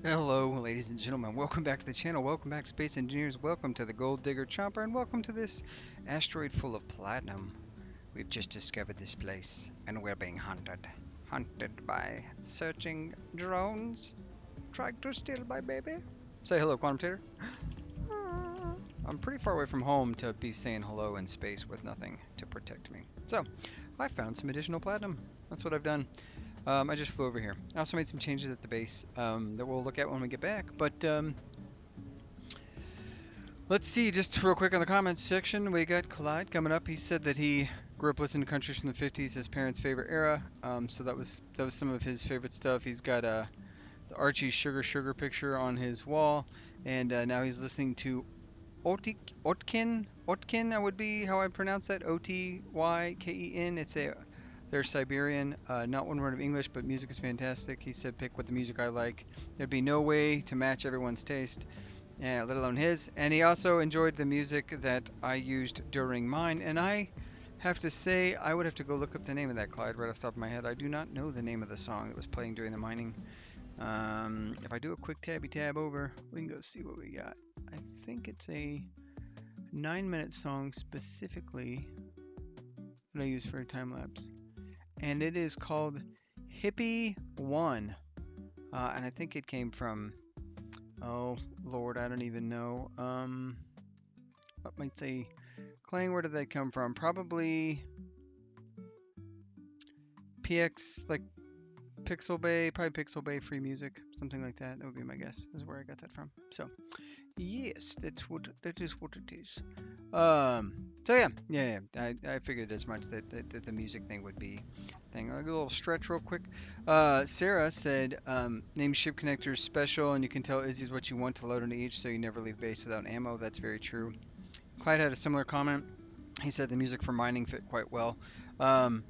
Hello, ladies and gentlemen. Welcome back to the channel. Welcome back, Space Engineers. Welcome to the Gold Digger Chomper, and welcome to this asteroid full of platinum. We've just discovered this place, and we're being hunted. Hunted by searching drones, trying to steal my baby. Say hello, Quantum Tater. I'm pretty far away from home to be saying hello in space with nothing to protect me. So, I found some additional platinum. That's what I've done. I just flew over here. I also made some changes at the base that we'll look at when we get back. But let's see, just real quick on the comments section, we got Clyde coming up. He said that he grew up listening to country from the 50s, his parents' favorite era. So that was some of his favorite stuff. He's got the Archie Sugar Sugar picture on his wall, and now he's listening to Otkin. That would be how I pronounce that. OtYken. They're Siberian, not one word of English, but music is fantastic. He said, pick what the music I like. There'd be no way to match everyone's taste, let alone his. And he also enjoyed the music that I used during mine. And I have to say, I would have to go look up the name of that, Clyde, right off the top of my head. I do not know the name of the song that was playing during the mining. If I do a quick tab over, we can go see what we got. I think it's a 9-minute song specifically that I use for a time lapse, and it is called Hippie One. And I think it came from, oh Lord, I don't even know. What might say, Clang? Where did that come from? Probably PX, like Pixel Bay, probably Pixel Bay Free Music, something like that. That would be my guess. Is where I got that from. So, yes, that is what it is. So yeah. I figured as much that the music thing would be thing. I'll go a little stretch real quick. Sarah said, name ship connectors special, and you can tell Izzy's what you want to load into each, so you never leave base without ammo. That's very true. Clyde had a similar comment. He said the music for mining fit quite well. Um,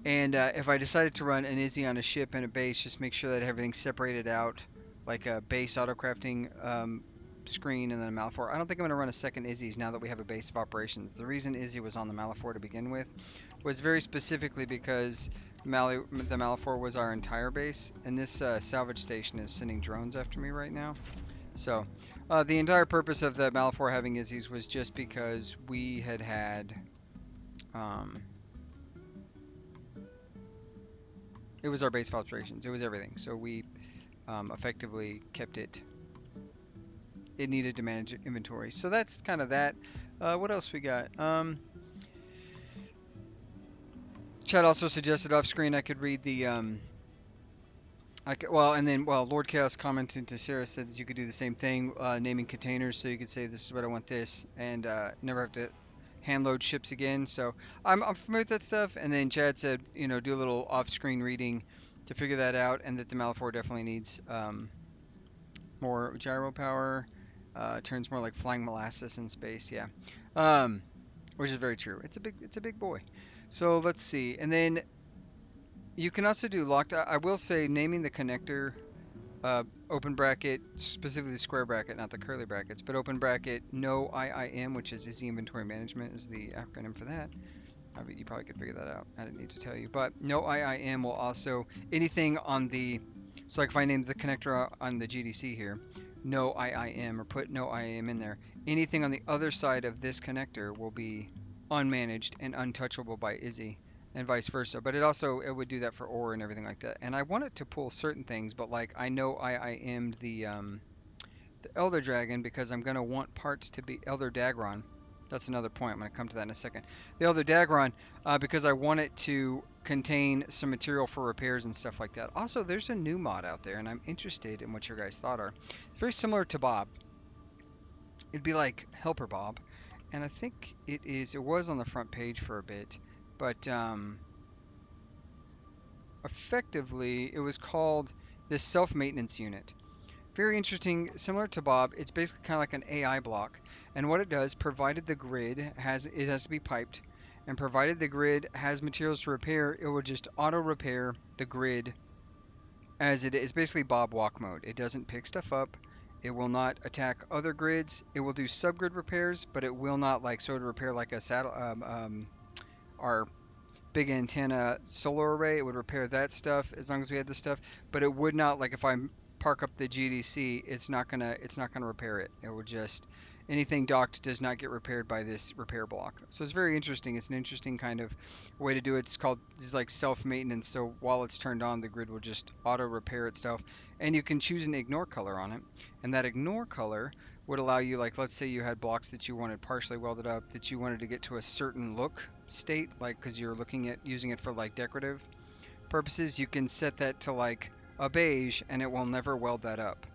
and if I decided to run an Izzy on a ship and a base, just make sure that everything's separated out, like a base autocrafting screen and then a Malafor. I don't think I'm going to run a second Izzy's now that we have a base of operations. The reason Izzy was on the Malafor to begin with was very specifically because the Malafor was our entire base, and this salvage station is sending drones after me right now. So the entire purpose of the Malafor having Izzy's was just because we had um, it was our base of operations. It was everything. So we effectively kept it. It needed to manage inventory. So that's kind of that. What else we got? Chad also suggested off screen I could read the Lord Chaos commented to Sarah said that you could do the same thing, naming containers, so you could say this is what I want this, and never have to hand load ships again. So I'm familiar with that stuff. And then Chad said, do a little off-screen reading to figure that out, and that the Malafor definitely needs more gyro power. Turns more like flying molasses in space. Yeah, which is very true. It's a big boy. So let's see, and then you can also do locked. I will say naming the connector, open bracket, specifically the square bracket, not the curly brackets, but open bracket, no IIM, which is Easy Inventory Management, is the acronym for that. You probably could figure that out. I didn't need to tell you. But no IIM will also, anything on the, so like if I name the connector on the GDC here, no IIM, or put no IIM in there, anything on the other side of this connector will be unmanaged and untouchable by Izzy, and vice versa. But it would do that for ore and everything like that. And I want it to pull certain things, but like I know IIM'd the Elder Dragon because I'm going to want parts to be Elder Dagron. That's another point. I'm going to come to that in a second. The Elder Dagron, because I want it to contain some material for repairs and stuff like that. Also, there's a new mod out there, and I'm interested in what your guys' thought are. It's very similar to Bob. It'd be like Helper Bob, and I think it is. It was on the front page for a bit, but effectively, it was called the Self-Maintenance Unit. Very interesting, similar to Bob. It's basically kind of like an AI block, and what it does, provided the grid has to be piped, and provided the grid has materials to repair, it will just auto repair the grid as it is. Basically Bob walk mode. It doesn't pick stuff up. It will not attack other grids. It will do subgrid repairs, but it will not like sort of repair like a our big antenna solar array. It would repair that stuff as long as we had this stuff, but it would not, like if I'm park up the GDC, it's not gonna repair it. It will just anything docked does not get repaired by this repair block. So it's very interesting. It's an interesting kind of way to do it. It's like self-maintenance. So while it's turned on, the grid will just auto repair itself, and you can choose an ignore color on it, and that ignore color would allow you, like, let's say you had blocks that you wanted partially welded up, that you wanted to get to a certain look state, like because you're looking at using it for like decorative purposes, you can set that to like a beige and it will never weld that up.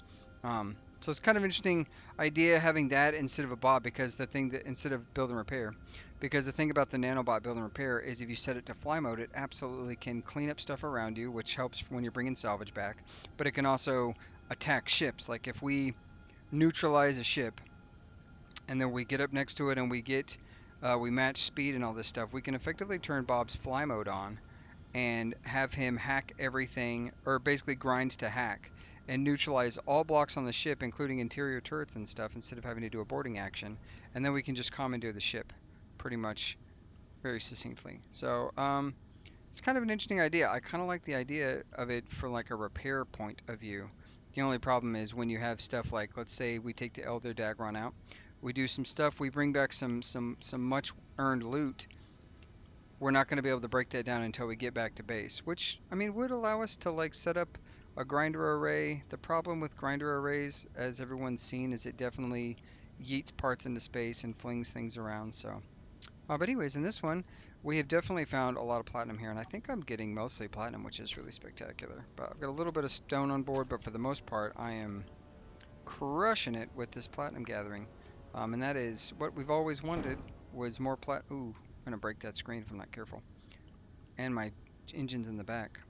So it's kind of interesting idea having that instead of a bot, because the thing that instead of build and repair, because the thing about the nanobot build and repair is if you set it to fly mode, it absolutely can clean up stuff around you, which helps when you're bringing salvage back, but it can also attack ships. Like if we neutralize a ship and then we get up next to it and we match speed and all this stuff, we can effectively turn Bob's fly mode on and have him hack everything, or basically grind to hack, and neutralize all blocks on the ship, including interior turrets and stuff, instead of having to do a boarding action. And then we can just commandeer the ship, pretty much, very succinctly. So, it's kind of an interesting idea. I kind of like the idea of it for like a repair point of view. The only problem is when you have stuff like, let's say we take the Elder Dagron out, we do some stuff, we bring back some much earned loot, we're not going to be able to break that down until we get back to base, which I mean would allow us to like set up a grinder array. The problem with grinder arrays, as everyone's seen, is it definitely yeets parts into space and flings things around. So, but anyways, in this one, we have definitely found a lot of platinum here, and I think I'm getting mostly platinum, which is really spectacular. But I've got a little bit of stone on board, but for the most part, I am crushing it with this platinum gathering. And that is what we've always wanted, was more Ooh, I'm gonna break that screen if I'm not careful. And my engine's in the back.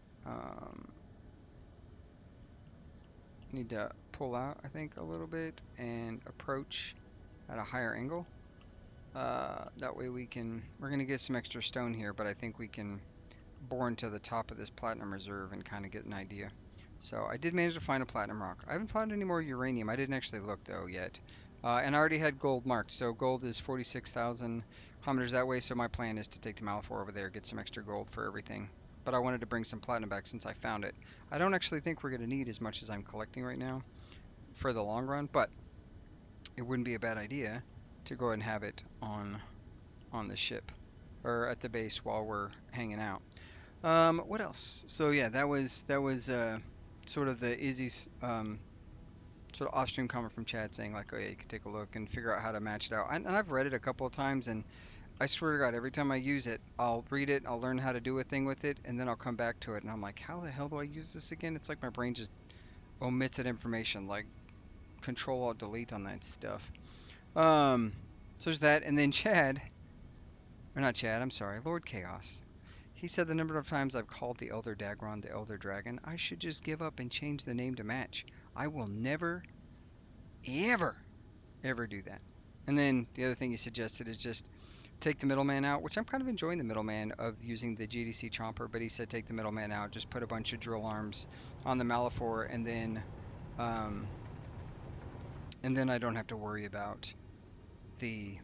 Need to pull out, I think, a little bit and approach at a higher angle. That way we're gonna get some extra stone here, but I think we can bore into the top of this platinum reserve and kind of get an idea. So I did manage to find a platinum rock. I haven't found any more uranium. I didn't actually look though yet. And I already had gold marked. So gold is 46,000 kilometers that way. So my plan is to take the Malafor over there, get some extra gold for everything. But I wanted to bring some platinum back since I found it. I don't actually think we're going to need as much as I'm collecting right now for the long run, but it wouldn't be a bad idea to go ahead and have it on the ship or at the base while we're hanging out. What else? So yeah, that was sort of the easy sort of off-stream comment from Chad saying like, oh yeah, you can take a look and figure out how to match it out. And I've read it a couple of times, and I swear to God, every time I use it, I'll read it, I'll learn how to do a thing with it, and then I'll come back to it, and I'm like, how the hell do I use this again? It's like my brain just omits that information, like Control Alt Delete on that stuff. So there's that, and then Chad, or not Chad, I'm sorry, Lord Chaos. He said the number of times I've called the Elder Dagron the Elder Dragon, I should just give up and change the name to match. I will never, ever, ever do that. And then the other thing he suggested is just take the middleman out, which I'm kind of enjoying the middleman of using the GDC chomper, but he said take the middleman out, just put a bunch of drill arms on the Malafor, and then I don't have to worry about the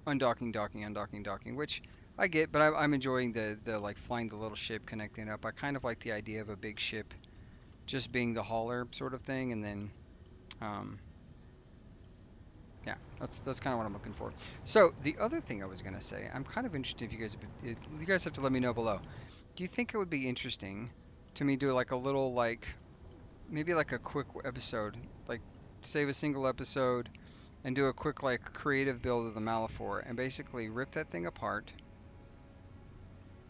undocking, docking, which I get, but I'm enjoying the like flying the little ship, connecting up. I kind of like the idea of a big ship just being the hauler sort of thing, and then yeah, that's kind of what I'm looking for. So the other thing I was gonna say, I'm kind of interested if you guys have to let me know below. Do you think it would be interesting to me do like a little like maybe like a quick episode, like save a single episode and do a quick like creative build of the Malafor and basically rip that thing apart,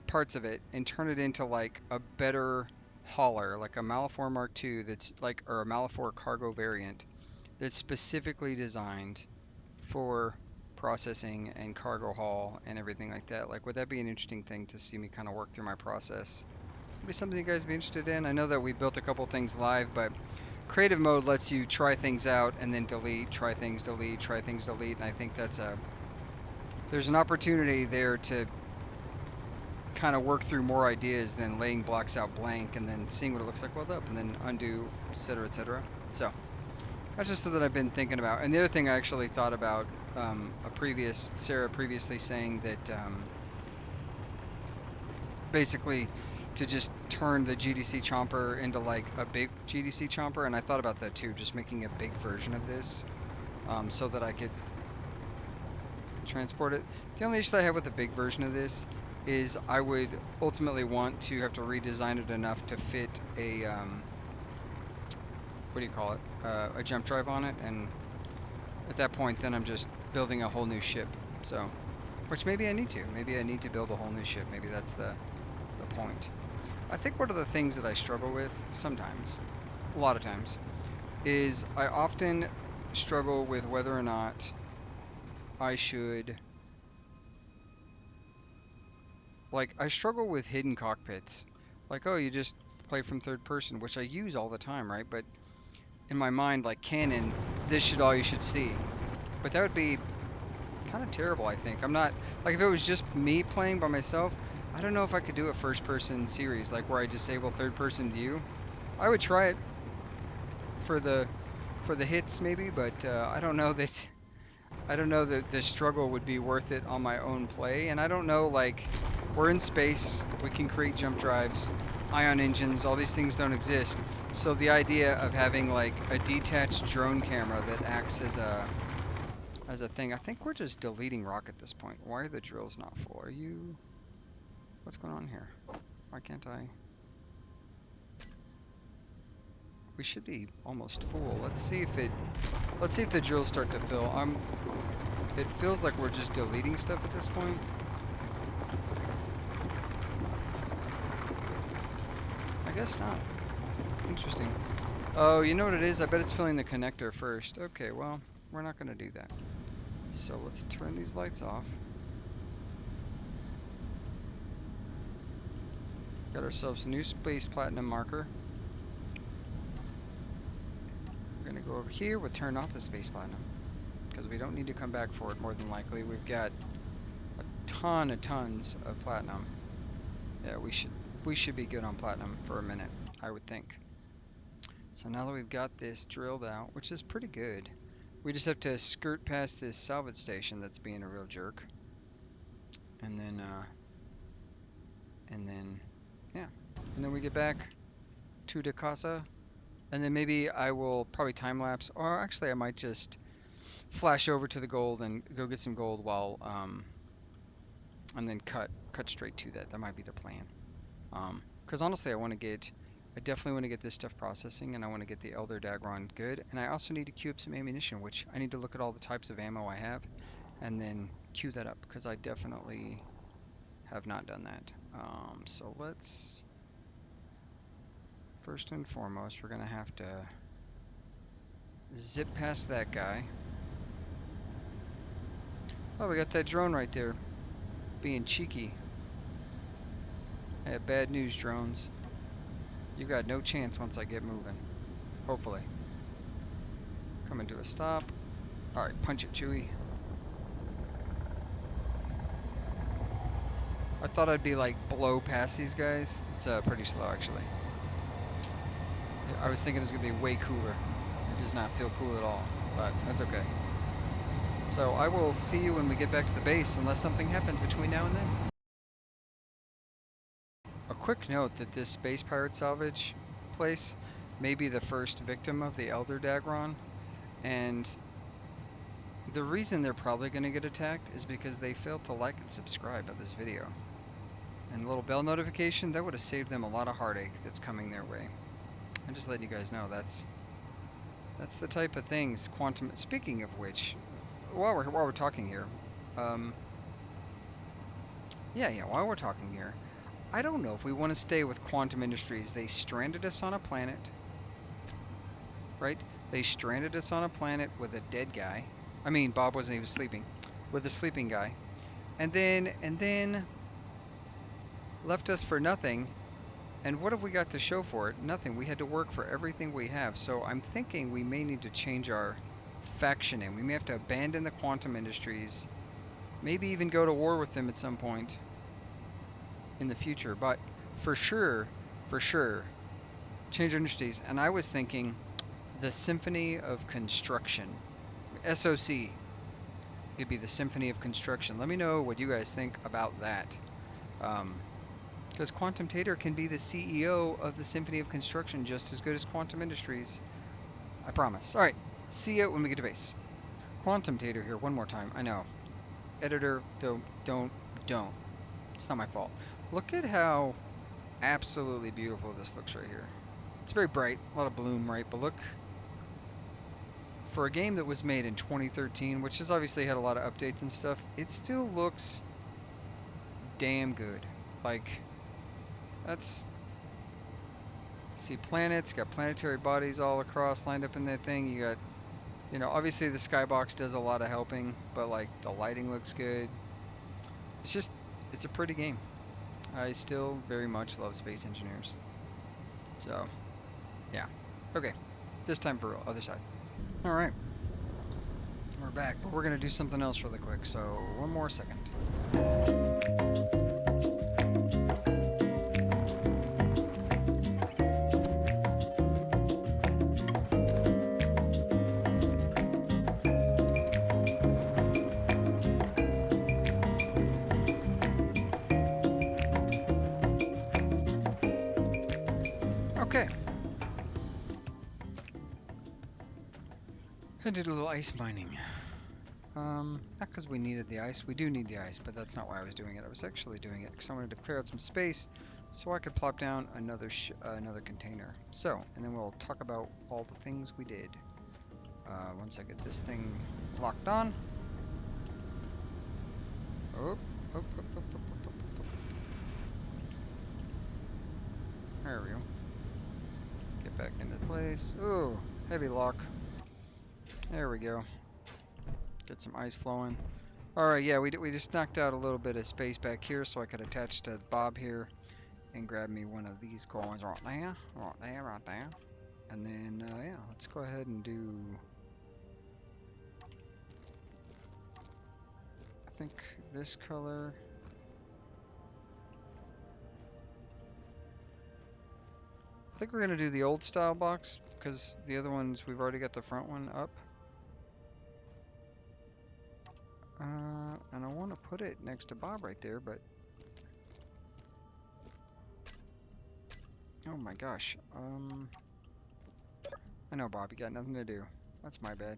parts of it, and turn it into like a better hauler, like a Malafor Mark II that's like, or a Malafor cargo variant that's specifically designed for processing and cargo haul and everything like that. Like, would that be an interesting thing to see me kind of work through my process? Would be something you guys would be interested in? I know that we built a couple things live, but creative mode lets you try things out and then delete, try things, delete, try things, delete, and I think there's an opportunity there to kind of work through more ideas than laying blocks out blank and then seeing what it looks like weld up and then undo, etc., etc. So that's just something I've been thinking about. And the other thing I actually thought about, Sarah previously saying that basically to just turn the GDC chomper into like a big GDC chomper, and I thought about that too, just making a big version of this, so that I could transport it. The only issue that I have with a big version of this is I would ultimately want to have to redesign it enough to fit a what do you call it? A jump drive on it, and at that point, then I'm just building a whole new ship. So, which maybe I need to. Maybe I need to build a whole new ship. Maybe that's the point. I think one of the things that I struggle with sometimes, a lot of times, is I often struggle with whether or not I should, like, I struggle with hidden cockpits. Like, oh, you just play from third person, which I use all the time, right? But in my mind, like canon, this should all you should see. But that would be kind of terrible, I think. I'm not, like, if it was just me playing by myself, I don't know if I could do a first person series, like where I disable third person view. I would try it for the hits maybe, but I don't know that the struggle would be worth it on my own play. And I don't know, like, we're in space, we can create jump drives, ion engines, all these things don't exist. So the idea of having like a detached drone camera that acts as a thing, I think we're just deleting rock at this point. Why are the drills not full? Are you, what's going on here? Why can't I? We should be almost full. Let's see if the drills start to fill. It feels like we're just deleting stuff at this point. I guess not. Interesting. Oh, you know what it is? I bet it's filling the connector first. Okay, well, we're not going to do that. So let's turn these lights off. Got ourselves a new space platinum marker. We're going to go over here. We'll turn off the space platinum because we don't need to come back for it more than likely. We've got a ton of tons of platinum. Yeah, we should be good on platinum for a minute, I would think. So now that we've got this drilled out, which is pretty good, we just have to skirt past this salvage station that's being a real jerk. And then, yeah. And then we get back to the casa. And then maybe I will probably time lapse, or actually I might just flash over to the gold and go get some gold while, and then cut straight to that. That might be the plan. Because honestly, I definitely want to get this stuff processing, and I want to get the Elder Dagron good. And I also need to queue up some ammunition, which I need to look at all the types of ammo I have, and then queue that up, because I definitely have not done that. So let's, first and foremost, we're going to have to zip past that guy. Oh, we got that drone right there, being cheeky. I have bad news, drones. You got no chance once I get moving. Hopefully. Coming to a stop. Alright, punch it, Chewie. I thought I'd be like blow past these guys. It's pretty slow actually. I was thinking it was gonna be way cooler. It does not feel cool at all, but that's okay. So I will see you when we get back to the base, unless something happens between now and then. A quick note that this space pirate salvage place may be the first victim of the Elder Dagron, and the reason they're probably going to get attacked is because they failed to like and subscribe to this video. And a little bell notification, that would have saved them a lot of heartache that's coming their way. I'm just letting you guys know that's the type of things quantum. Speaking of which, while we're talking here, while we're talking here, I don't know if we want to stay with Quantum Industries. They stranded us on a planet, right? They stranded us on a planet with a dead guy. I mean, Bob wasn't even sleeping, with a sleeping guy, and then left us for nothing. And what have we got to show for it? Nothing. We had to work for everything we have. So I'm thinking we may need to change our factioning. We may have to abandon the Quantum Industries, maybe even go to war with them at some point in the future. But for sure, change our industries. And I was thinking the Symphony of Construction, SOC. It'd be the Symphony of Construction. Let me know what you guys think about that. Because Quantum Tater can be the CEO of the Symphony of Construction just as good as Quantum Industries. I promise. All right. See you when we get to base. Quantum Tater here one more time. I know. Editor, don't. It's not my fault. Look at how absolutely beautiful this looks right here. It's very bright, a lot of bloom, right? But look, for a game that was made in 2013, which has obviously had a lot of updates and stuff, it still looks damn good. Like, that's, see planets, got planetary bodies all across lined up in that thing. You got, obviously the skybox does a lot of helping, but like the lighting looks good. It's just, it's a pretty game. I still very much love Space Engineers. So, yeah. Okay, this time for real, other side. All right, we're back, but we're gonna do something else really quick, so one more second. Okay. I did a little ice mining. Not because we needed the ice. We do need the ice, but that's not why I was doing it. I was actually doing it because I wanted to clear out some space so I could plop down another container. So, and then we'll talk about all the things we did. Once I get this thing locked on. Oh, oh. There we go. Get back into place. Ooh, heavy lock. There we go. Get some ice flowing. Alright, yeah, we just knocked out a little bit of space back here so I could attach to Bob here and grab me one of these coins right there. And then, yeah, let's go ahead and do, I think this color. I think we're going to do the old style box because the other ones, we've already got the front one up. And I want to put it next to Bob right there, but oh my gosh. I know, Bob, you got nothing to do. That's my bad.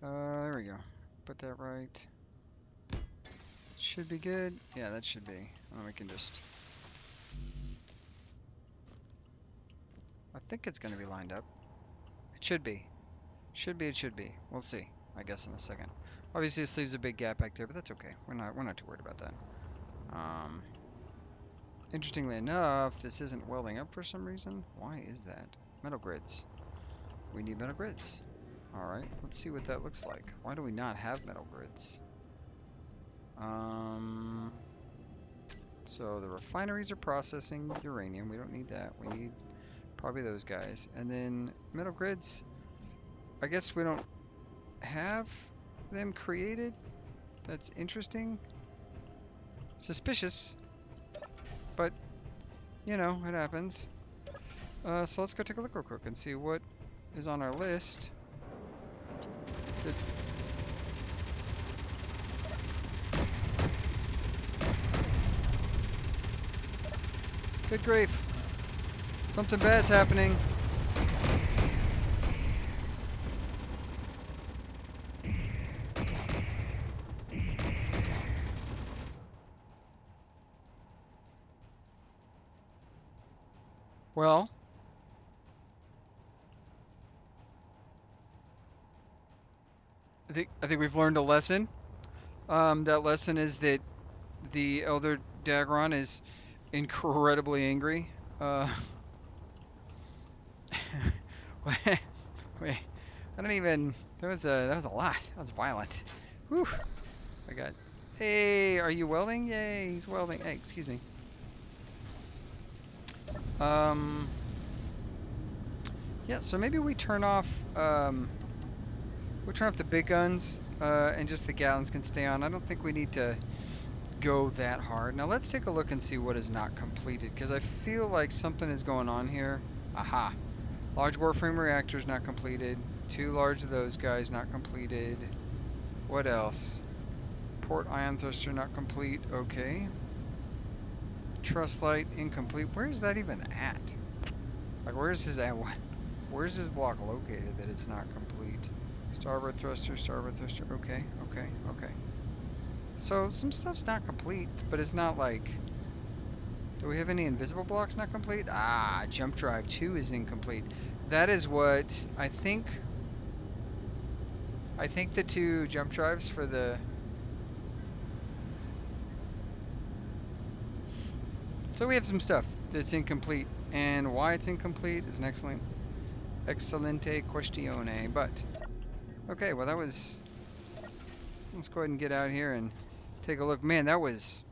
There we go. Put that right. Should be good. Yeah, that should be. And then we can just, I think it's going to be lined up. It should be. It should be. We'll see, I guess, in a second. Obviously, this leaves a big gap back there, but that's okay. We're not too worried about that. Interestingly enough, this isn't welding up for some reason. Why is that? Metal grids. We need metal grids. Alright, let's see what that looks like. Why do we not have metal grids? So the refineries are processing uranium. We don't need that. We need probably those guys. And then metal grids, I guess we don't have them created. That's interesting. Suspicious. But, it happens. So let's go take a look real quick and see what is on our list. Good grief. Something bad's happening. Well, I think we've learned a lesson. That lesson is that the Elder Dagron is incredibly angry. Wait, I don't even. That was a lot. That was violent. Whew. I got. Hey, are you welding? Yay, he's welding. Hey, excuse me. Yeah, so maybe we turn off the big guns, and just the gallons can stay on. I don't think we need to go that hard. Now let's take a look and see what is not completed, because I feel like something is going on here. Aha. Large warframe reactors not completed. 2 large of those guys not completed. What else? Port ion thruster not complete. Okay. Truss light incomplete. Where is that even at? Like, where's his at? Where's this block located that it's not complete? Starboard thruster, starboard thruster. Okay, okay, okay. So some stuff's not complete, but it's not like. Do we have any invisible blocks not complete? Ah, jump drive 2 is incomplete. That is what I think. I think the 2 jump drives for the. So we have some stuff that's incomplete, and why it's incomplete is an excelente questione. But okay, well that was. Let's go ahead and get out here and take a look. Man, that was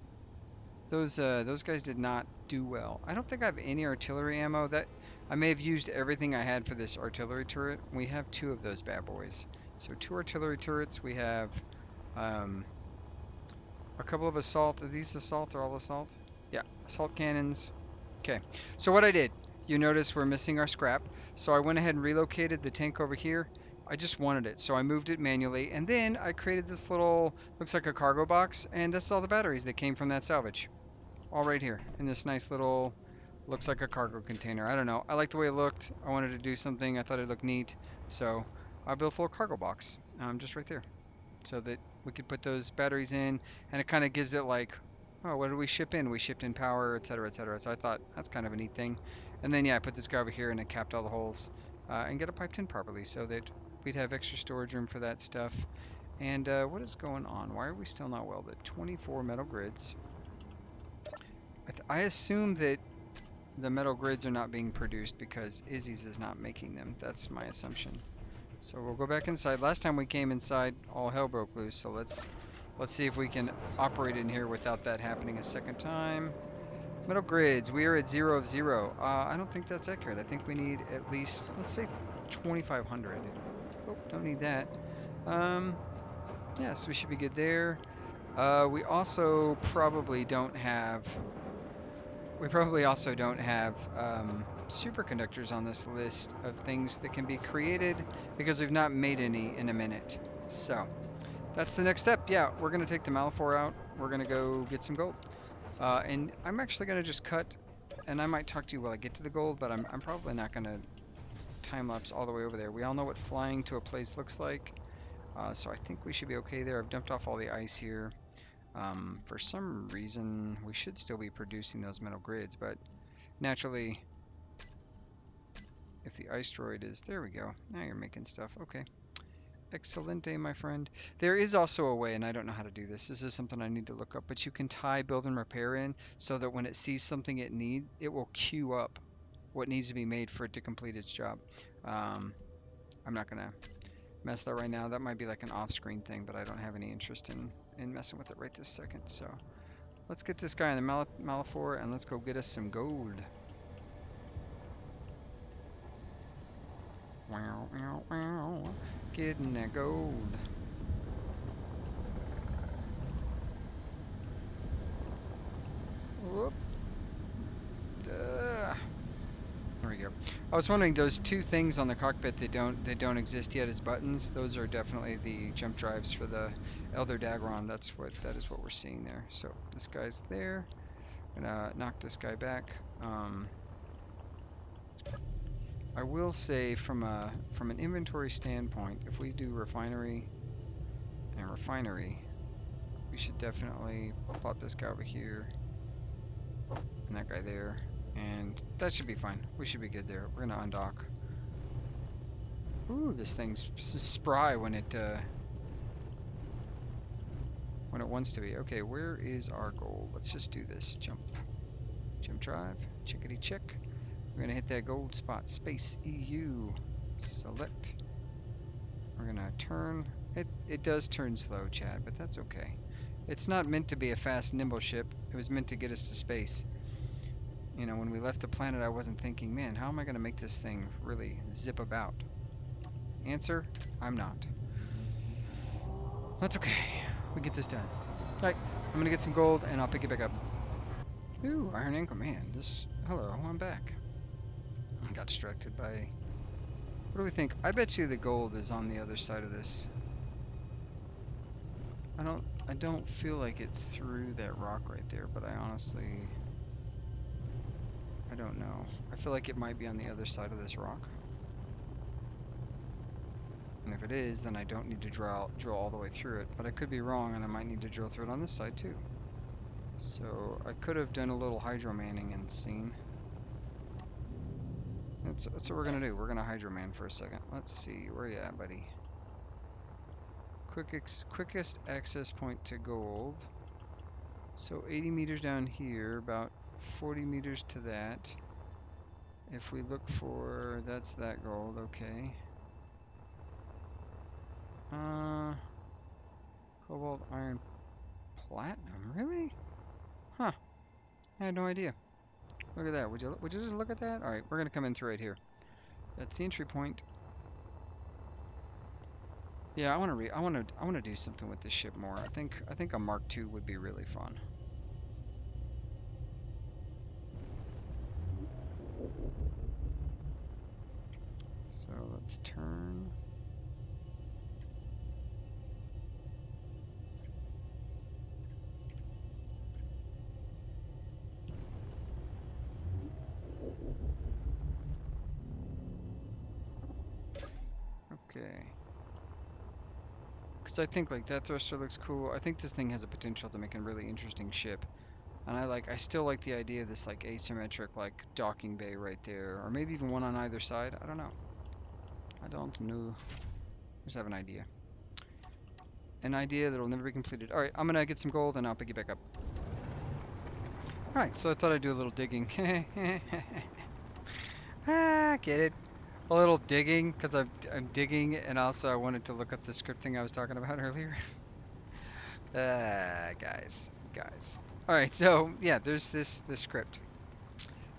those guys did not do well. I don't think I have any artillery ammo. That I may have used everything I had for this artillery turret. We have 2 of those bad boys. So 2 artillery turrets. We have um, a couple of assault. Are these assault or all assault? Yeah, assault cannons. Okay. So what I did, you notice we're missing our scrap. So I went ahead and relocated the tank over here. I just wanted it, so I moved it manually, and then I created this little, looks like a cargo box, and this is all the batteries that came from that salvage. All right here in this nice little, looks like a cargo container. I don't know. I like the way it looked. I wanted to do something. I thought it looked neat. So I built a little cargo box just right there so that we could put those batteries in, and it kind of gives it like, oh, what did we ship in? We shipped in power, etc., etc. So I thought that's kind of a neat thing. And then, yeah, I put this guy over here and it capped all the holes and get it piped in properly so that we'd have extra storage room for that stuff. And what is going on? Why are we still not welded? 24 metal grids. I assume that the metal grids are not being produced because Izzy's is not making them. That's my assumption. So we'll go back inside. Last time we came inside, all hell broke loose. So let's see if we can operate in here without that happening a second time. Metal grids, we are at 0 of 0. I don't think that's accurate. I think we need at least, let's say 2,500. Oh, don't need that. Yeah, so we should be good there. We also probably don't have superconductors on this list of things that can be created because we've not made any in a minute. So that's the next step. Yeah, we're going to take the Malafor out. We're going to go get some gold. And I'm actually going to just cut, and I might talk to you while I get to the gold, but I'm probably not going to time-lapse all the way over there. We all know what flying to a place looks like, so I think we should be okay there. I've dumped off all the ice here. For some reason, we should still be producing those metal grids, but naturally, if the ice droid is... There we go. Now you're making stuff. Okay. Excelente, my friend. There is also a way, and I don't know how to do this. This is something I need to look up, but you can tie build and repair in so that when it sees something it needs, it will queue up what needs to be made for it to complete its job. I'm not going to mess that right now. That might be like an off-screen thing, but I don't have any interest in messing with it right this second. So let's get this guy in the Malafor, and let's go get us some gold. Wow, wow, wow. Getting that gold. Whoop. There we go. I was wondering, those 2 things on the cockpit that don't exist yet as buttons. Those are definitely the jump drives for the Elder Dagron. That is what we're seeing there. So this guy's there. I'm gonna knock this guy back. I will say from an inventory standpoint, if we do refinery and refinery, we should definitely plop this guy over here and that guy there, and that should be fine. We should be good there. We're gonna undock. Ooh, this thing's spry when it wants to be. Okay, where is our goal? Let's just do this. Jump drive, chickadee check. We're gonna hit that gold spot. Space EU. Select. We're gonna turn. It does turn slow, Chad, but that's okay. It's not meant to be a fast, nimble ship. It was meant to get us to space. You know, when we left the planet, I wasn't thinking, man, how am I gonna make this thing really zip about? Answer, I'm not. That's okay. We get this done. All right, I'm gonna get some gold and I'll pick it back up. Ooh, Iron Ankle, man. Hello, I'm back. I got distracted by... What do we think? I bet you the gold is on the other side of this. I don't feel like it's through that rock right there, but I honestly, I don't know. I feel like it might be on the other side of this rock. And if it is, then I don't need to drill all the way through it. But I could be wrong, and I might need to drill through it on this side too. So I could have done a little hydromanning and seen. That's what we're gonna do. We're gonna hydroman for a second. Let's see, where you at, buddy? Quickest access point to gold. So 80 meters down here, about 40 meters to that. If we look for, that's that gold, okay. Cobalt, iron, platinum, really? Huh, I had no idea. Look at that, would you just look at that? All right, we're gonna come in through right here. That's the entry point. Yeah, I wanna do something with this ship more. I think a Mark II would be really fun. So let's turn. Okay. Because I think like that thruster looks cool. I think this thing has a potential to make a really interesting ship. And I still like the idea of this like asymmetric like docking bay right there. Or maybe even one on either side. I don't know. I don't know. Just have an idea. An idea that'll never be completed. Alright, I'm gonna get some gold and I'll pick you back up. Alright, so I thought I'd do a little digging. Ah, get it? A little digging, because I'm digging, and also I wanted to look up the script thing I was talking about earlier. Guys. Alright, so yeah, there's this script.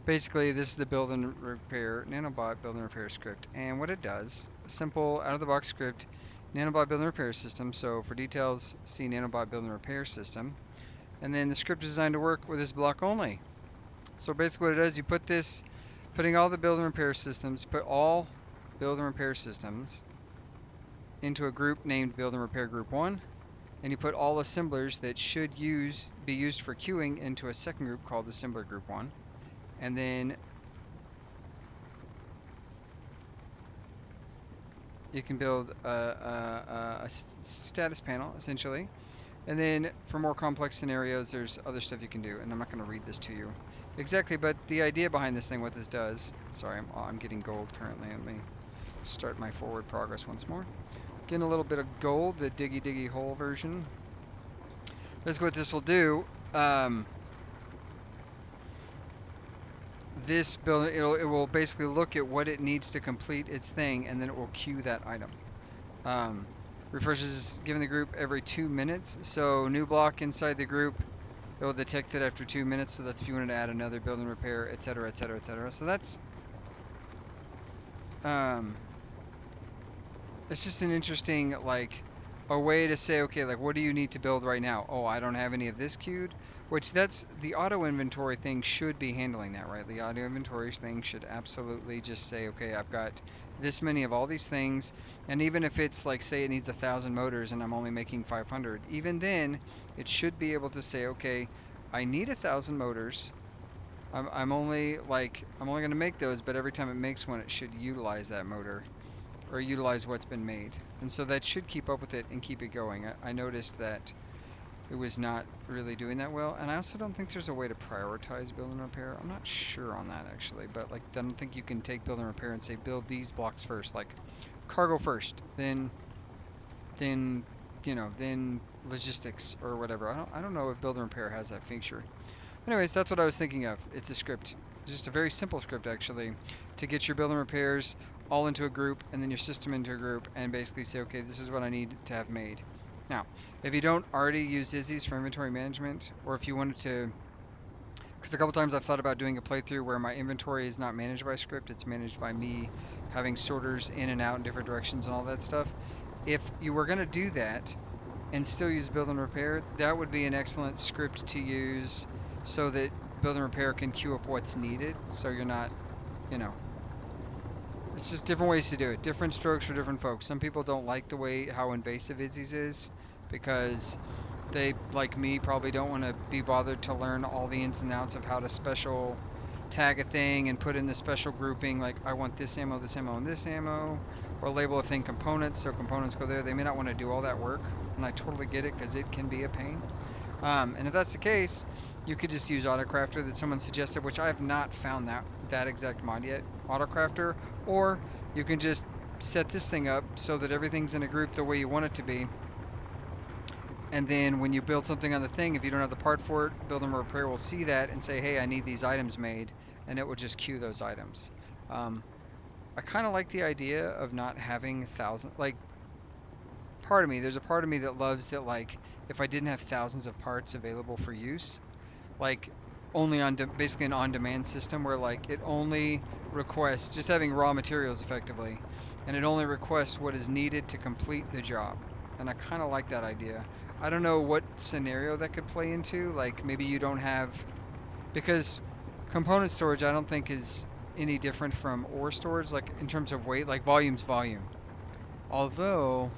Basically, this is the build and repair, nanobot build and repair script. And what it does, simple, out-of-the-box script, nanobot build and repair system. So for details, see nanobot build and repair system. And then the script is designed to work with this block only. So basically what it does, you put this, putting all the build and repair systems, put all build and repair systems into a group named build and repair group 1. And you put all assemblers that should be used for queuing into a second group called assembler group 1. And then you can build a status panel, essentially. And then for more complex scenarios, there's other stuff you can do. And I'm not going to read this to you exactly, but the idea behind this thing, what this does, sorry, I'm getting gold currently. Let me start my forward progress once more. Getting a little bit of gold, the diggy hole version. That's what this will do. This build, it will basically look at what it needs to complete its thing, and then it will queue that item. Refreshes given the group every 2 minutes. So new block inside the group, it will detect it after 2 minutes. So that's if you wanted to add another build and repair, etc., etc., etc. So that's it's just an interesting like a way to say, okay, like what do you need to build right now? Oh, I don't have any of this queued. Which that's the auto inventory thing should be handling that, right? The auto inventory thing should absolutely just say, okay, I've got this many of all these things, and even if it's like say it needs 1,000 motors and I'm only making 500, even then it should be able to say, okay, I need 1,000 motors. I'm only going to make those, but every time it makes one, it should utilize that motor or utilize what's been made, and so that should keep up with it and keep it going. I noticed that it was not really doing that well, and I also don't think there's a way to prioritize build and repair. I'm not sure on that actually, but like I don't think you can take build and repair and say build these blocks first, like cargo first, then then logistics or whatever. I don't know if build and repair has that feature. Anyways, that's what I was thinking of. It's a script, just a very simple script actually, to get your build and repairs all into a group and then your system into a group and basically say, okay, this is what I need to have made. Now, if you don't already use Izzy's for inventory management, or if you wanted to, because a couple times I've thought about doing a playthrough where my inventory is not managed by script, it's managed by me having sorters in and out in different directions and all that stuff. If you were going to do that and still use build and repair, that would be an excellent script to use so that build and repair can queue up what's needed, so you're not, you know, it's just different ways to do it. Different strokes for different folks. Some people don't like the way how invasive Izzy's is. because they, like me, probably don't want to be bothered to learn all the ins and outs of how to special tag a thing and put in the special grouping, like I want this ammo, and this ammo, or label a thing components, so components go there. They may not want to do all that work, and I totally get it because it can be a pain. And if that's the case, you could just use Autocrafter that someone suggested, which I have not found that exact mod yet, Autocrafter, or you can just set this thing up so that everything's in a group the way you want it to be. And then when you build something on the thing, if you don't have the part for it, Build and Repair will see that and say, hey, I need these items made, and it will just queue those items. I kind of like the idea of not having thousands, like, there's a part of me that loves that, like, if I didn't have thousands of parts available for use, like, only on, basically an on-demand system where, like, it only requests, just having raw materials effectively, and it only requests what is needed to complete the job. And I kind of like that idea. I don't know what scenario that could play into, like, maybe you don't have, because component storage I don't think is any different from ore storage, like, in terms of weight, like, volume's volume. Although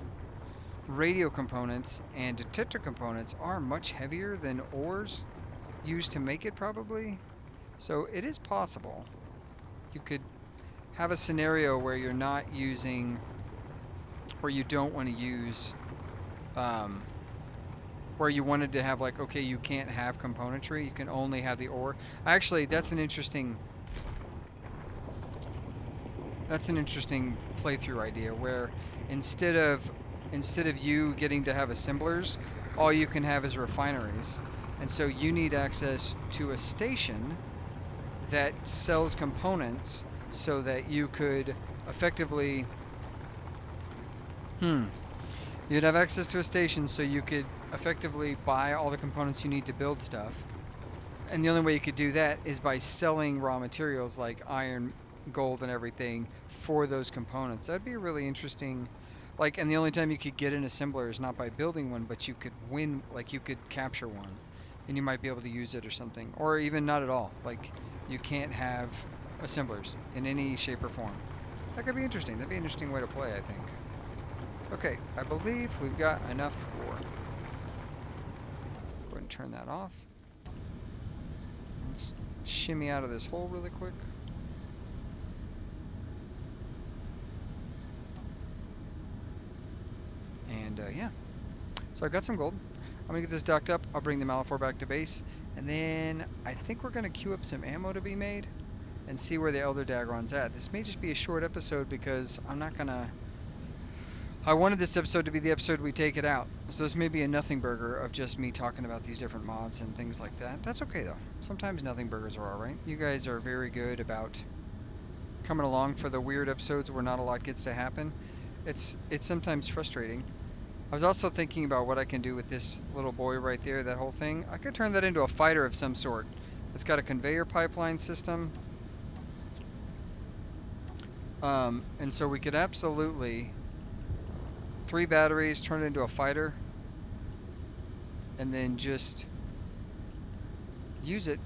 radio components and detector components are much heavier than ores used to make it, probably. So it is possible you could have a scenario where you're not using, where you don't want to use, um, where you wanted to have, like, okay, you can't have componentry, you can only have the ore. Actually, that's an interesting playthrough idea where instead of you getting to have assemblers, all you can have is refineries. And so you need access to a station that sells components so that you could effectively, you'd have access to a station so you could effectively buy all the components you need to build stuff. And the only way you could do that is by selling raw materials like iron, gold, and everything for those components. That'd be really interesting. Like, and the only time you could get an assembler is not by building one, but you could win, like, you could capture one and you might be able to use it or something. Or even not at all. Like, you can't have assemblers in any shape or form. That could be interesting. That'd be an interesting way to play, I think. Okay, I believe we've got enough ore. Go ahead and turn that off. Let's shimmy out of this hole really quick. And yeah, so I've got some gold. I'm gonna get this docked up. I'll bring the Malifaux back to base, and then I think we're gonna queue up some ammo to be made and see where the Elder Daggeron's at. This may just be a short episode because I'm not gonna. I wanted this episode to be the episode we take it out. So this may be a nothing burger of just me talking about these different mods and things like that. That's okay though. Sometimes nothing burgers are alright. You guys are very good about coming along for the weird episodes where not a lot gets to happen. It's sometimes frustrating. I was also thinking about what I can do with this little boy right there, that whole thing. I could turn that into a fighter of some sort. It's got a conveyor pipeline system. And so we could absolutely 3 batteries, turn it into a fighter, and then just use it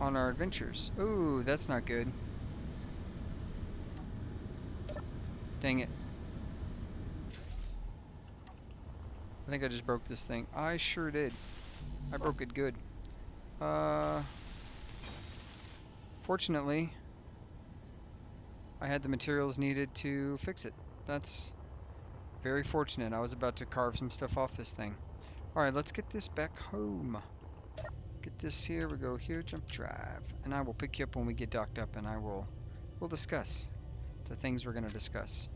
on our adventures. Ooh, that's not good. Dang it. I think I just broke this thing. I sure did. I broke it good. Fortunately, I had the materials needed to fix it. That's very fortunate. I was about to carve some stuff off this thing. Alright, let's get this back home. Get this here, we go here, jump drive. And I will pick you up when we get docked up and we'll discuss the things we're gonna discuss.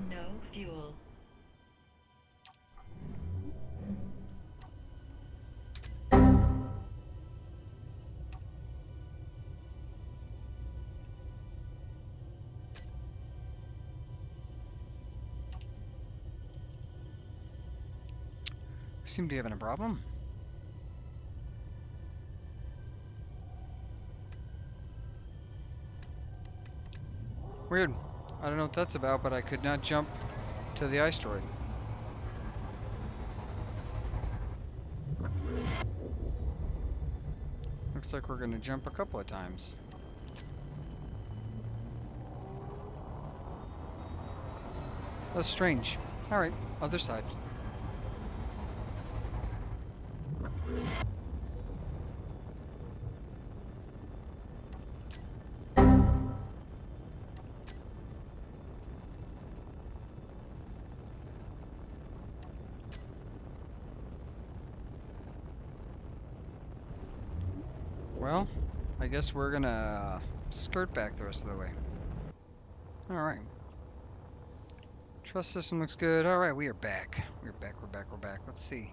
No fuel. Seem to be having a problem. Weird. I don't know what that's about, but I could not jump to the asteroid. Looks like we're gonna jump a couple of times. That's strange. Alright, other side. Well, I guess we're gonna skirt back the rest of the way. Alright. Trust system looks good. Alright, we are back. We're back, we're back, we're back. Let's see.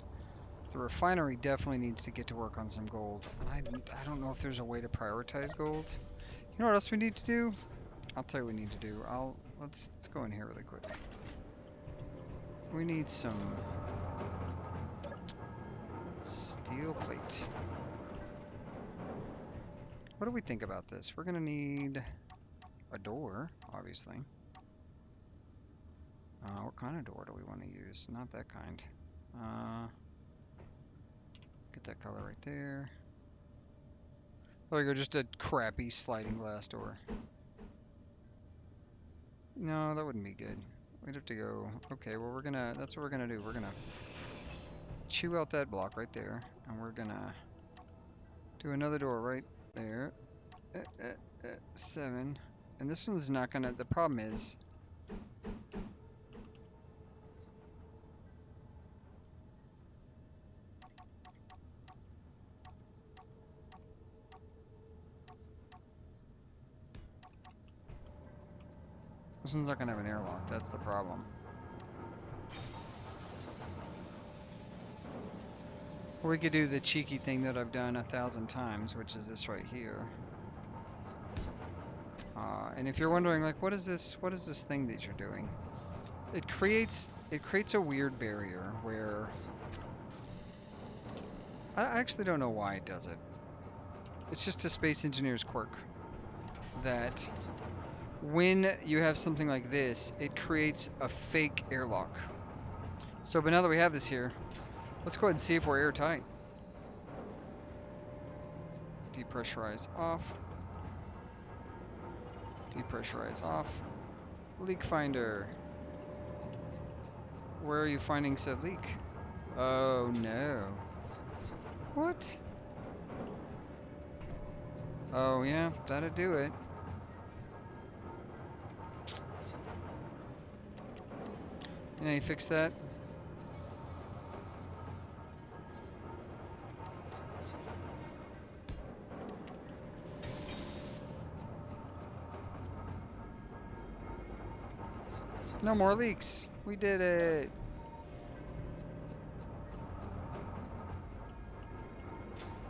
The refinery definitely needs to get to work on some gold. And I don't know if there's a way to prioritize gold. You know what else we need to do? I'll tell you what we need to do. Let's go in here really quick. We need some steel plate. What do we think about this? We're gonna need a door, obviously. What kind of door do we want to use? Not that kind. Get that color right there. There we go, just a crappy sliding glass door. No, that wouldn't be good. We'd have to go, okay, well that's what we're gonna do. We're gonna chew out that block right there, and we're gonna do another door right there. 7. And this one's not gonna, the problem is, this one's not gonna have an airlock, that's the problem. Or we could do the cheeky thing that I've done 1,000 times, which is this right here. And if you're wondering, like, what is this thing that you're doing? It creates a weird barrier where I actually don't know why it does it. It's just a Space Engineers quirk that when you have something like this, it creates a fake airlock. So, but now that we have this here, let's go ahead and see if we're airtight. Depressurize off. Depressurize off. Leak finder. Where are you finding said leak? Oh no. What? Oh yeah, that'd do it. You know, you fix that? No more leaks. We did it.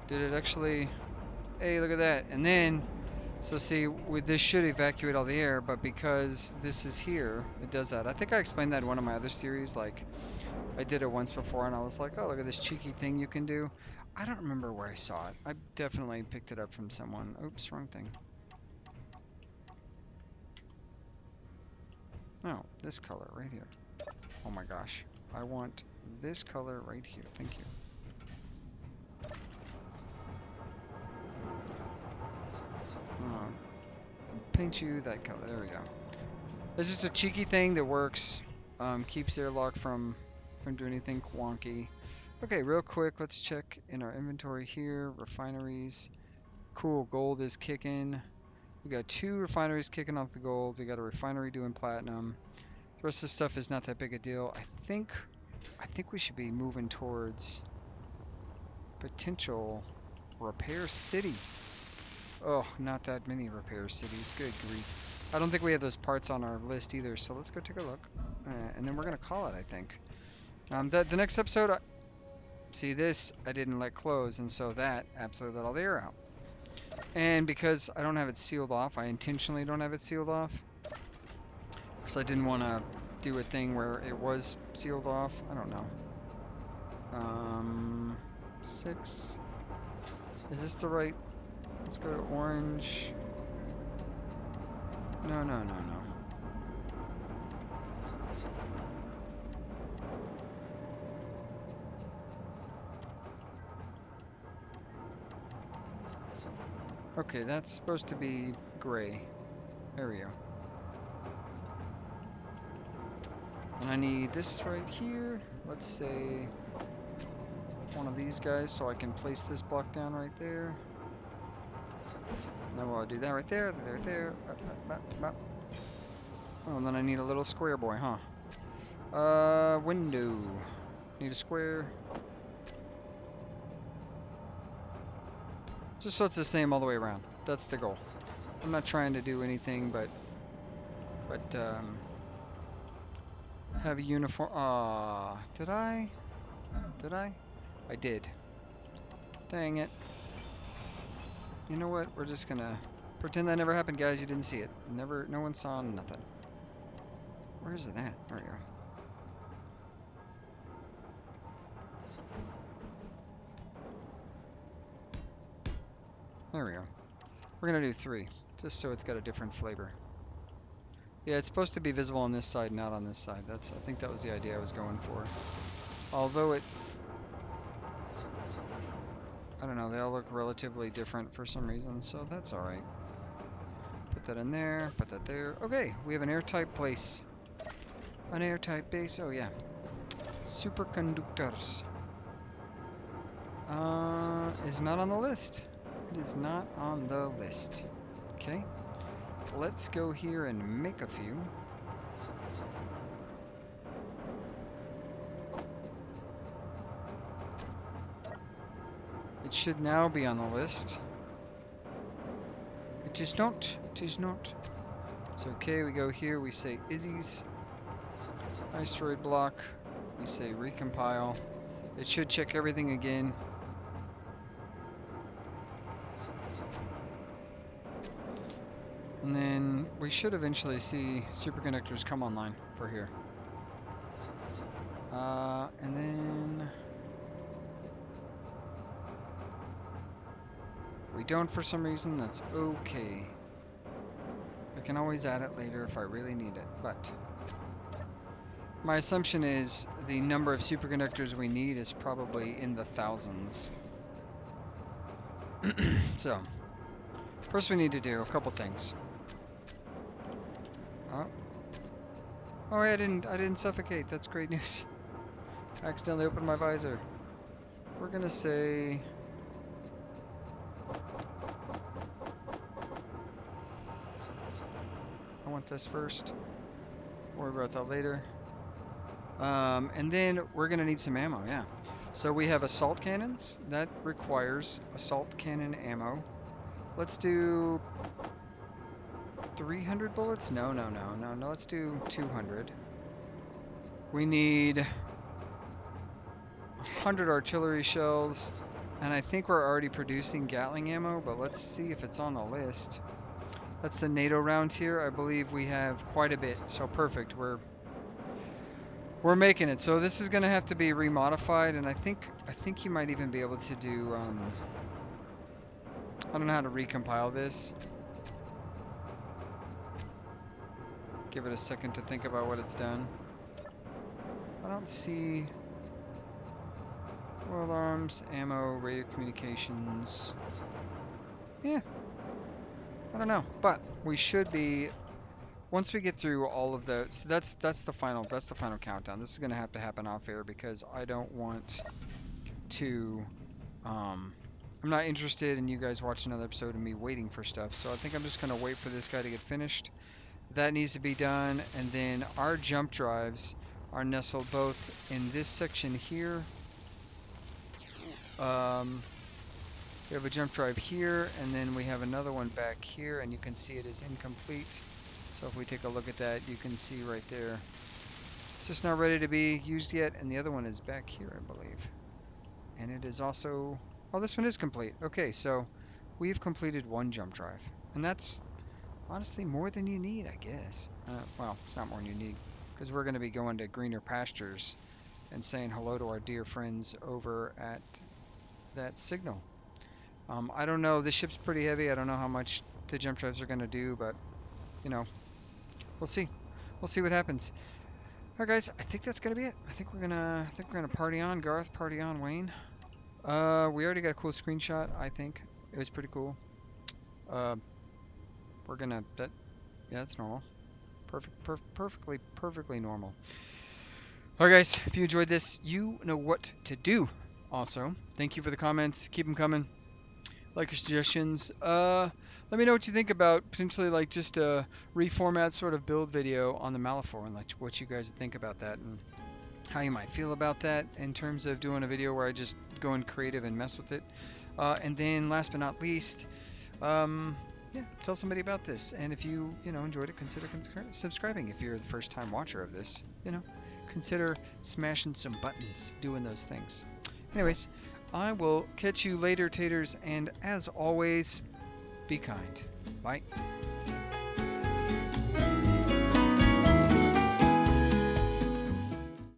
Did it actually? Hey, look at that. And then, so see, with this should evacuate all the air, but because this is here, it does that. I think I explained that in one of my other series. Like, I did it once before, and I was like, oh, look at this cheeky thing you can do. I don't remember where I saw it. I definitely picked it up from someone. Oops, wrong thing. No, this color right here. Oh my gosh. I want this color right here. Thank you. Paint you that color. There we go. This is just a cheeky thing that works. Keeps airlock from doing anything wonky. Okay, real quick, let's check in our inventory here. Refineries. Cool, gold is kicking. We got 2 refineries kicking off the gold. We got a refinery doing platinum. The rest of the stuff is not that big a deal. I think we should be moving towards potential repair city. Oh, not that many repair cities. Good grief. I don't think we have those parts on our list either, so let's go take a look. And then we're going to call it, I think. The next episode, see this, I didn't let close, and so that absolutely let all the air out. And because I don't have it sealed off, I intentionally don't have it sealed off. Because I didn't want to do a thing where it was sealed off. I don't know. 6. Is this the right? Let's go to orange. No. Okay, that's supposed to be gray. There we go. And I need this right here. Let's say one of these guys so I can place this block down right there. And then we'll do that right there, there. Oh, and then I need a little square boy, huh? Window. Need a square. Just so it's the same all the way around. That's the goal. I'm not trying to do anything but have a uniform. Did I? Did I? I did. Dang it. You know what? We're just gonna pretend that never happened, guys. You didn't see it. Never. No one saw nothing. Where is it at? There we go. There we go. We're gonna do 3, just so it's got a different flavor. Yeah, it's supposed to be visible on this side, not on this side. I think that was the idea I was going for. Although I don't know, they all look relatively different for some reason, so that's alright. Put that in there, put that there. Okay, we have an airtight place. An airtight base, oh yeah. Superconductors. Is not on the list. It is not on the list. Okay. Let's go here and make a few. It should now be on the list. It is not. It is not. So okay, we go here, we say Izzy's asteroid block. We say recompile. It should check everything again. And then we should eventually see superconductors come online for here. And then we don't for some reason, that's okay. I can always add it later if I really need it, but my assumption is the number of superconductors we need is probably in the thousands. So, first we need to do a couple things. Oh, I didn't suffocate. That's great news. I accidentally opened my visor. We're gonna say I want this first. Worry about that later. And then we're gonna need some ammo, yeah. So we have assault cannons. That requires assault cannon ammo. Let's do 300 bullets? No, let's do 200. We need 100 artillery shells. And I think we're already producing Gatling ammo, but let's see if it's on the list. That's the NATO round here. I believe we have quite a bit, so perfect. We're making it. So this is going to have to be remodified, and I think you might even be able to do. I don't know how to recompile this. Give it a second to think about what it's done. I don't see world arms, ammo, radio communications. Yeah, I don't know, but we should be. Once we get through all of those, that's the final countdown. This is gonna have to happen off air because I don't want to. I'm not interested in you guys watching another episode of me waiting for stuff. So I think I'm just gonna wait for this guy to get finished. That needs to be done, and then our jump drives are nestled both in this section here. We have a jump drive here, and then we have another one back here, and you can see it is incomplete. So if we take a look at that, you can see right there. It's just not ready to be used yet, and the other one is back here, I believe. And it is also... Oh, this one is complete. Okay, so we've completed one jump drive. And that's honestly more than you need, I guess. Well, it's not more than you need, because we're going to be going to greener pastures and saying hello to our dear friends over at that signal. I don't know. This ship's pretty heavy. I don't know how much the jump drives are going to do, but, you know, we'll see. We'll see what happens. All right, guys. I think that's gonna be it. I think we're gonna party on, Garth. Party on, Wayne. We already got a cool screenshot. I think it was pretty cool. Uh, we're gonna, that, yeah, that's normal. Perfectly normal. Alright guys, if you enjoyed this, you know what to do. Also, thank you for the comments. Keep them coming. Like your suggestions. Let me know what you think about potentially like just a reformat sort of build video on the Malifaux and like what you guys think about that and how you might feel about that in terms of doing a video where I just go in creative and mess with it. And then last but not least, yeah, tell somebody about this. And if you enjoyed it, consider subscribing. If you're the first time watcher of this, consider smashing some buttons, doing those things. Anyways, I will catch you later, taters, and as always, be kind. Bye.